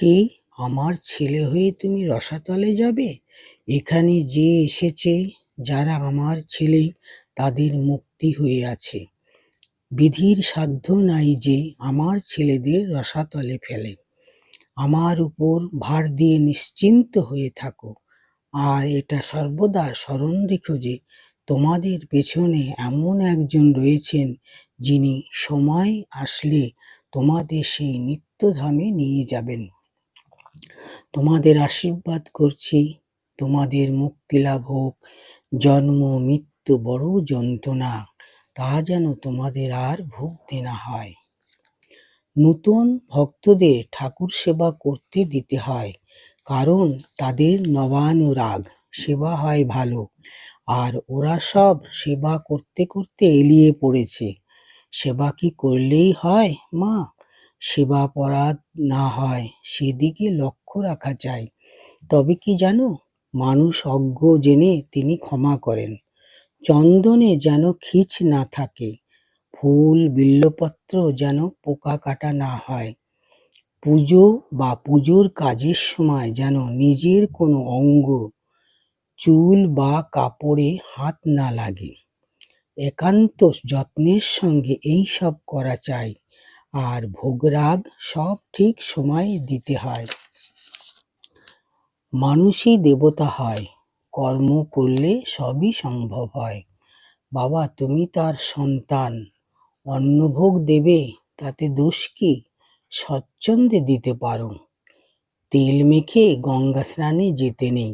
কি, আমার ছেলে হয়ে তুমি রসাতলে যাবে? এখানে যে এসেছে, যারা আমার ছেলে, তাদের মুক্তি হয়ে আছে। বিধির সাধ্য নাই যে আমার ছেলেদের রসাতলে ফেলে। আমার উপর ভার দিয়ে নিশ্চিন্ত হয়ে থাকো, আর এটা সর্বদা স্মরণ রেখো যে তোমাদের পেছনে এমন একজন রয়েছেন, যিনি সময় আসলে তোমাদের সেই নিত্যধামে নিয়ে যাবেন। তোমাদের আশীর্বাদ করছি, তোমাদের মুক্তি লাভ হোক। জন্ম মৃত্যু বড় যন্ত্রণা, তা যেন তোমাদের আর ভুগতে না হয়। নূতন ভক্তদের ঠাকুর সেবা করতে দিতে হয়, কারণ তাদের নবানুরাগ, সেবা হয় ভালো। আর ওরা সব সেবা করতে করতে এলিয়ে পড়েছে। সেবা কি করলেই হয় মা? সেবা অপরাধ না হয় সেদিকে লক্ষ্য রাখা চাই। তবে কি জানো, মানুষ অজ্ঞ জেনে তিনি ক্ষমা করেন। চন্দনে যেন খিচ না থাকে, ফুল বিল্বপত্র যেন পোকা কাটা না হয়, পুজো বা পুজোর কাজের সময় যেন নিজের কোনো অঙ্গ, চুল বা কাপড়ে হাত না লাগে। একান্ত যত্নের সঙ্গে এই সব করা চাই। আর ভোগরাগ সব ঠিক সময়ে দিতে হয়। মানুষই দেবতা হয়, কর্ম করলে সবই সম্ভব হয়। বাবা, তুমি তার সন্তান, অন্নভোগ দেবে, তাতে দোষ কি? স্বচ্ছন্দে দিতে পারো। তেল মেখে গঙ্গা স্নানে যেতে নেই,